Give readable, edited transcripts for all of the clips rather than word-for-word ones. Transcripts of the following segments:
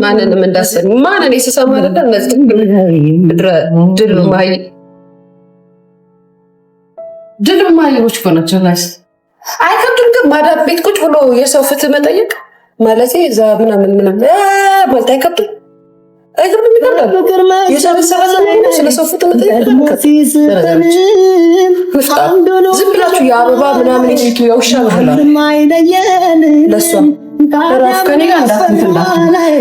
ማንንም እንዳሰኝ ማንን የሰማ አይደል እነዚህ ድል ማይዎች ኮናቸው ናይስ አይከብድም። ግን ማዳም ቤት ቁጭ ብሎ የሰው ፍትህ መጠየቅ ማለት እዛ ምናምን ማለት አይከብድም። አይከብድም ይላል የሰበሰበ ስለሰው ፍትህ መጠየቅ ዝም ብላችሁ የአበባ ምናምን ይቱ የውሻ ባህላ ለሷ ራፍ ከኔ ጋር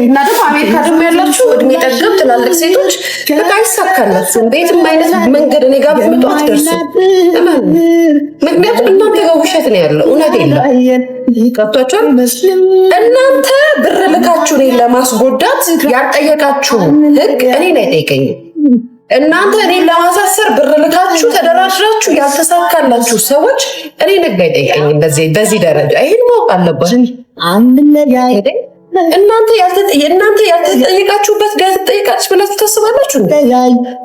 እና ደግሞ አሜሪካ ደግሞ ያላችሁ እድሜ ጠገብ ትላልቅ ሴቶች በቃ ይሳካላችሁ። ቤትም አይነት መንገድ እኔ ጋር ብትመጡ አትደርሱ። ምክንያቱም እናንተ ጋር ውሸት ነው ያለው፣ እውነት የለም። ገብቷችኋል? እናንተ ብር ልካችሁ እኔን ለማስጎዳት ያልጠየቃችሁ ህግ እኔን አይጠይቀኝም። እናንተ እኔን ለማሳሰር ብር ልካችሁ ተደራድራችሁ ያልተሳካላችሁ ሰዎች እኔን ህግ አይጠይቀኝም። በዚህ ደረጃ ይሄን ማወቅ አለባችሁ። እናንተ ያልተጠየቃችሁበት ጋር ተጠይቃችሁ ብላችሁ ታስባላችሁ እንዴ?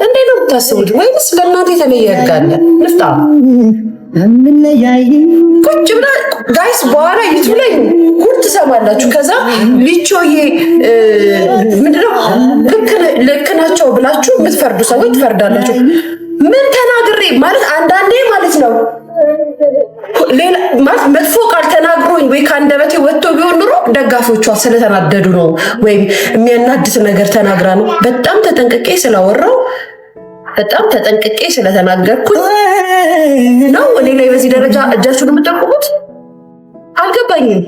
እንዴ ነው የምታስቡት? ወይስ ለእናንተ የተለየ ህግ አለ? ንፍጣ ቁጭ ብላ ጋይስ በኋላ ዩቱብ ላይ ጉድ ትሰማላችሁ። ከዛ ሊቾዬ ምንድነው ልክ ናቸው ብላችሁ የምትፈርዱ ሰዎች ትፈርዳላችሁ። ምን ተናግሬ ማለት አንዳንዴ ማለት ነው ሌላ ማለት መጥፎ ቃል ተናግሮኝ ወይ ከአንደበቴ ወጥቶ ቢሆን ኑሮ ደጋፊዎቿ ስለተናደዱ ነው ወይም የሚያናድድ ነገር ተናግራ ነው። በጣም ተጠንቅቄ ስላወራው በጣም ተጠንቅቄ ስለተናገርኩኝ ነው እኔ ላይ በዚህ ደረጃ እጃችሁን የምጠቁሙት። አልገባኝም።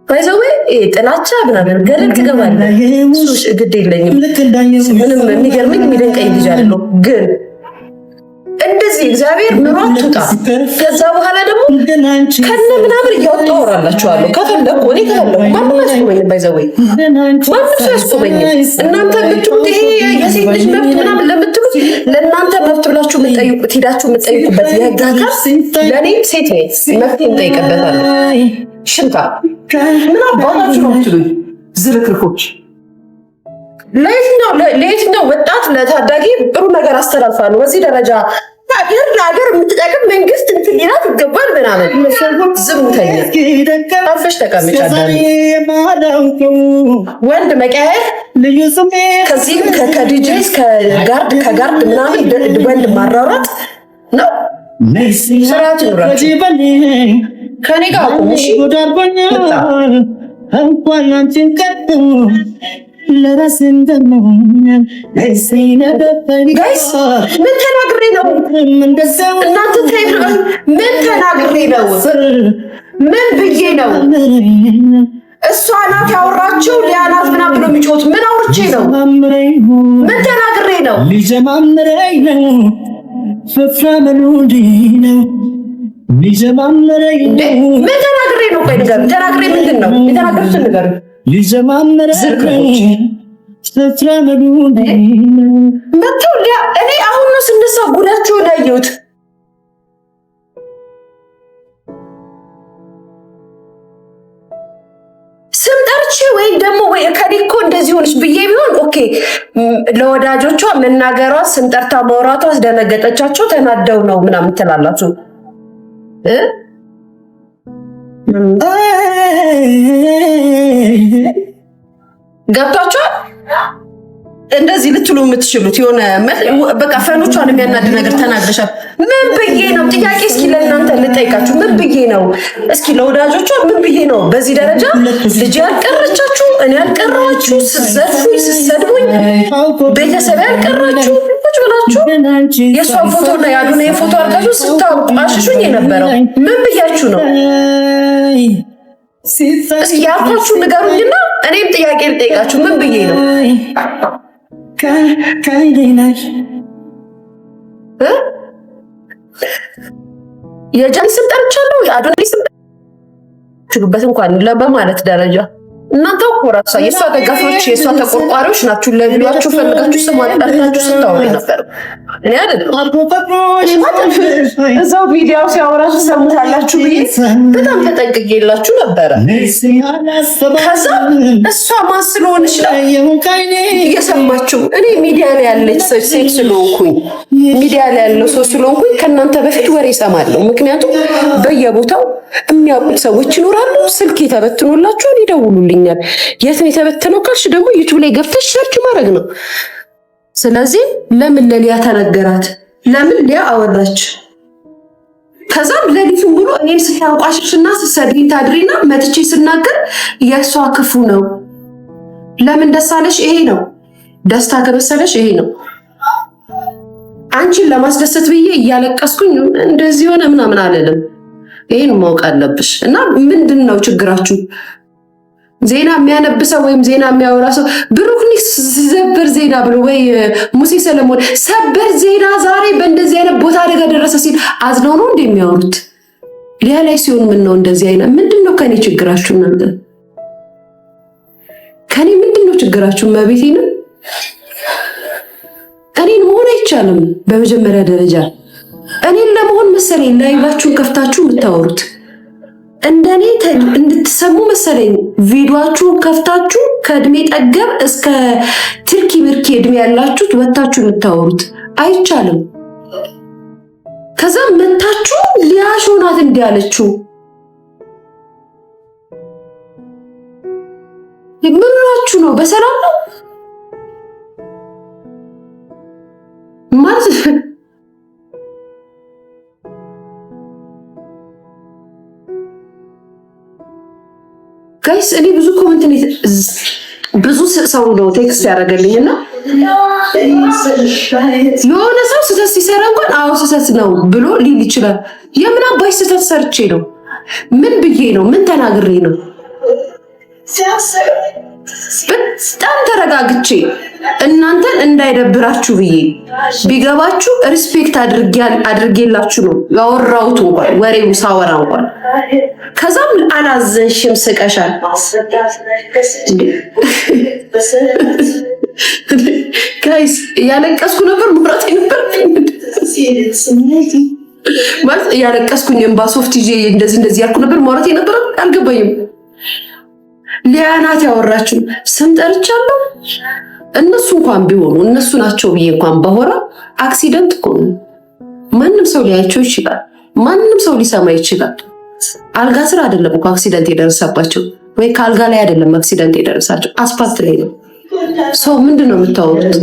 ባይዘዌ ጥላቻ ምናምን ገለል ትገባለህ። እሱሽ ግድ የለኝም። ምንም የሚገርመኝ የሚደንቀኝ ልጅ አለው ግን እንደዚህ እግዚአብሔር ኑሯት ትውጣ። ከዛ በኋላ ደግሞ ከነ ምናምን እያወጣ ወራላችኋለሁ። ከፈለኩ እኔ ከፈለኩ ማንም ያስቆመኝም። ባይዘዌ ማንም ሰው ያስቆመኝም። እናንተ የምትሉት ይሄ የሴት ልጅ መብት ምናምን ለምትሉት ለእናንተ መብት ብላችሁ የምትጠይቁት ሄዳችሁ የምትጠይቁበት የህግ አካል ለእኔም ሴት ነኝ መብት እንጠይቅበታለን። ሽንታ ምን አባታችሁ ነው የምትሉኝ ዝርክርኮች? ለየትኛው ወጣት ለታዳጊ ጥሩ ነገር አስተላልፋ ነው በዚህ ደረጃ ሀገር የምትጠቅም መንግስት እንትን ሊላት ይገባል ምናምን። ዝምተኛ አርፈሽ ተቀምጫለሽ። ወንድ መቀየር ከዚህ ከዲጄስ ከጋርድ ምናምን ወንድ ማራራት ነው። ስርዓት ይኑራችሁ። ከኔ ጋር አቁሙሽ። ጋይስ ምን ተናግሬ ነው? እናንተ ምን ተናግሬ ነው? ምን ብዬ ነው? እሷ ናት ያወራችው ሊያናት ምናምን ብሎ የሚጮት ምን አውርቼ ነው? ምን ተናግሬ ነው? ምን ተናግሬ ነው? ቆይ ንገሩኝ። ተናግሬ ምንድን ነው የተናገሩትን ንገሩኝ። እኔ አሁን ነው ስነሳ ጉዳቸውን ያየሁት። ስም ጠርቼ ወይ ደግሞ ወይ ከዲኮ እንደዚህ ሆነች ብዬ ቢሆን ኦኬ፣ ለወዳጆቿ መናገሯ ስም ጠርታ ማውራቷ አስደነገጠቻቸው፣ ተናደው ነው ምናምን ትላላችሁ። ገብቷችኋል? እንደዚህ ልትሉ የምትችሉት የሆነ በቃ ፈኖቿን የሚያናድ ነገር ተናግረሻል። ምን ብዬ ነው? ጥያቄ እስኪ ለእናንተ ልጠይቃችሁ። ምን ብዬ ነው? እስኪ ለወዳጆቿ ምን ብዬ ነው? በዚህ ደረጃ ልጅ ያልቀረቻችሁ፣ እኔ ያልቀረዋችሁ፣ ስትዘርፉኝ፣ ስትሰድቡኝ፣ ቤተሰብ ያልቀራችሁ ቁጭ ብላችሁ የእሷን ፎቶና ያሉን የፎቶ አርጋችሁ ስታቋሽሹኝ የነበረው ምን ብያችሁ ነው? እስኪ ያልኳችሁ ንገሩኝና እኔም ጥያቄ ልጠይቃችሁ። ምን ብዬ ነው? የጃኒ ስም ጠርቻለሁ፣ የአዶናይ ስም ጠርቻለሁ እንኳን በማለት ደረጃ እናንተ ኮራሳ የሷ ደጋፊዎች የሷ ተቆርቋሪዎች ናችሁ። ለቪዲዮአችሁ ፈልጋችሁ ስሟን ጠርታችሁ ስታወሩ ነበር። እኔ አይደለም እዛው ቪዲዮ ሲያወራችሁ ሰምታላችሁ ብዬ በጣም ተጠንቅቄላችሁ ነበረ። ከዛ እሷ ማን ስለሆነች ነው እየሰማችሁ? እኔ ሚዲያ ላይ ያለች ሴት ስለሆንኩኝ ሚዲያ ላይ ያለው ሰው ስለሆንኩኝ ከእናንተ በፊት ወሬ እሰማለሁ። ምክንያቱም በየቦታው የሚያውቁት ሰዎች ይኖራሉ። ስልክ ተበትኖላችሁ ይደውሉልኝ ተበትኖልኛል። የት ነው የተበተነው ካልሽ ደግሞ ዩቲዩብ ላይ ገብተሽ ሰርች ማድረግ ነው። ስለዚህ ለምን ለሊያ ተነገራት? ለምን ሊያ አወራች? ከዛም ለሊቱን ብሎ እኔን ስታንቋሽሽና ስትሰድቢ ታድሪና መጥቼ ስናገር የእሷ ክፉ ነው። ለምን ደስ አለሽ? ይሄ ነው ደስታ ከመሰለሽ ይሄ ነው። አንቺን ለማስደሰት ብዬ እያለቀስኩኝ እንደዚህ ሆነ ምናምን አልልም። ይሄን ማወቅ አለብሽ። እና ምንድን ነው ችግራችሁ? ዜና የሚያነብሰው ወይም ዜና የሚያወራ ሰው ብሩክኒስ ሰበር ዜና ብሎ ወይ ሙሴ ሰለሞን ሰበር ዜና ዛሬ በእንደዚህ አይነት ቦታ አደጋ ደረሰ ሲል አዝነው ነው እንደሚያወሩት። ሊያ ላይ ሲሆን ምን ነው እንደዚህ አይነት ምንድን ነው ከኔ ችግራችሁ? እናንተ ከኔ ምንድን ነው ችግራችሁ? መቤቴ ነው እኔን መሆን አይቻልም። በመጀመሪያ ደረጃ እኔን ለመሆን መሰለኝ ላይቫችሁን ከፍታችሁ የምታወሩት። እንደኔ እንድትሰሙ መሰለኝ ቪዲዮአችሁን ከፍታችሁ ከእድሜ ጠገብ እስከ ትርኪ ብርኪ እድሜ ያላችሁት ወታችሁ የምታወሩት። አይቻልም። ከዛ መታችሁ ሊያሾ ናት እንዲያለችው ምንራችሁ ነው? በሰላም ነው ማለት ጋይስ። እኔ ብዙ ኮሜንት ብዙ ሰው ነው ቴክስት ያደረገልኝና የሆነ ሰው ስህተት ሲሰራ እንኳን አዎ ስህተት ነው ብሎ ሊል ይችላል። የምን አባይ ስህተት ሰርቼ ነው? ምን ብዬ ነው? ምን ተናግሬ ነው? በጣም ተረጋግቼ እናንተን እንዳይደብራችሁ ብዬ ቢገባችሁ ሪስፔክት አድርጌላችሁ ነው ያወራሁት። እንኳን ወሬው ሳወራ እንኳን ከዛም አላዘንሽም፣ ስቀሻል። ጋይስ ያለቀስኩ ነበር ሙራቴ ነበር ማለት ያለቀስኩኝ እንባ ሶፍት ይዤ እንደዚህ ያልኩ ነበር ሙራቴ ነበር። አልገባኝም። ሊያናት ያወራችሁ ስም ጠርቻለሁ። እነሱ እንኳን ቢሆኑ እነሱ ናቸው ብዬ እንኳን ባወራ አክሲደንት እኮ ነው። ማንም ሰው ሊያቸው ይችላል። ማንም ሰው ሊሰማ ይችላል። አልጋ ስራ አይደለም እኮ አክሲደንት የደረሰባቸው፣ ወይ ከአልጋ ላይ አይደለም አክሲደንት የደረሳቸው፣ አስፓልት ላይ ነው። ሰው ምንድን ነው የምታወሩት?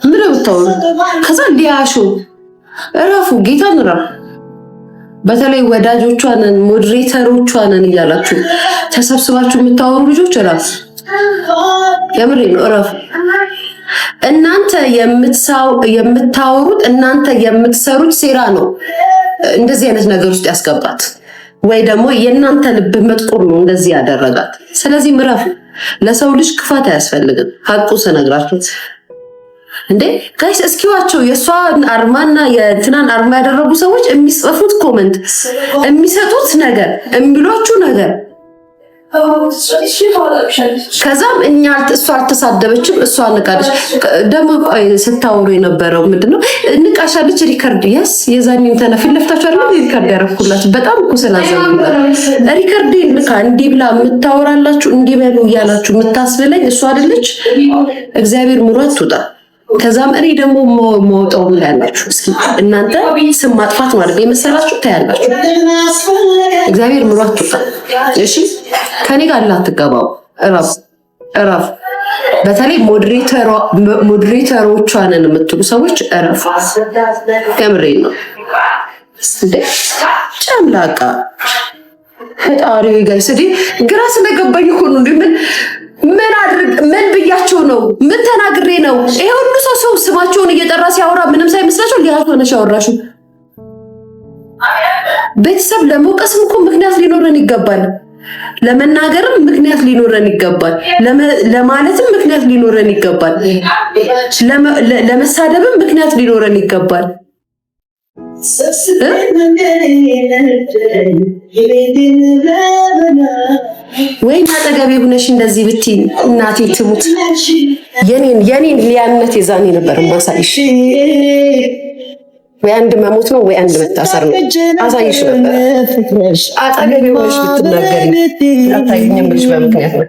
ምን ነው የምታወሩት? ከዛ ሊያሾ እረፉ፣ ጌታን እረፉ። በተለይ ወዳጆቿንን ሞዴሬተሮቿንን እያላችሁ ተሰብስባችሁ የምታወሩ ልጆች እረፉ። የምሬ ነው እረፉ። እናንተ የምታወሩት እናንተ የምትሰሩት ሴራ ነው እንደዚህ አይነት ነገር ውስጥ ያስገባት፣ ወይ ደግሞ የእናንተ ልብ መጥቆር ነው እንደዚህ ያደረጋት። ስለዚህ ምረፍ። ለሰው ልጅ ክፋት አያስፈልግም። ሀቁ ስነግራችሁ እንዴ ጋይስ እስኪዋቸው የሷን አርማና የትናን አርማ ያደረጉ ሰዎች የሚጽፉት ኮሜንት፣ የሚሰጡት ነገር፣ የሚሏችሁ ነገር ከዛም እሷ አልተሳደበችም፣ እሷ ንቃለች። ደግሞ ስታወሩ የነበረው ምንድነው? ንቃሻለች። ሪከርድ የስ የዛኔም ተነፊት ለፍታችሁ አይደል ሪከርድ ያረኩላችሁ። በጣም እኮ ስላዘንኩ ሪከርድ ንቃ እንዲህ ብላ የምታወራላችሁ እንዲህ በሉ እያላችሁ የምታስብለኝ እሷ አይደለች። እግዚአብሔር ምሯት ትውጣ። ከዛም እኔ ደግሞ መውጣው ያላችሁ እስኪ እናንተ ስም ማጥፋት ማለት የመሰላችሁ ታያላችሁ። እግዚአብሔር ምሯት ትውጣ። እሺ ከኔ ጋር ላትገባው እረፍ። በተለይ ሞዴሬተሮቿንን የምትሉ ሰዎች እረፍ። ከምሬ ነው። ጨምላቃ ፈጣሪ ጋይስ ግራ ስለገባኝ እኮ ነው። ምን ብያቸው ነው? ምን ተናግሬ ነው? ይሄ ሁሉ ሰው ስማቸውን እየጠራ ሲያወራ ምንም ሳይመስላቸው ሊያቱ ሆነሽ አወራሹ። ቤተሰብ ለመውቀስም እኮ ምክንያት ሊኖረን ይገባል። ለመናገርም ምክንያት ሊኖረን ይገባል። ለማለትም ምክንያት ሊኖረን ይገባል። ለመሳደብም ምክንያት ሊኖረን ይገባል። ወይ አጠገቤ ሆነሽ እንደዚህ ብትይ እናቴ ትሙት። የኔን ሊያነት የዛኔ ነበር ማሳይሽ። ወይ አንድ መሞት ነው ወይ አንድ መታሰር ነው አሳይሽ ነበር። አጠገቤ ሆነሽ ብትናገሪ አታይኝም ብለሽ በምክንያት ነው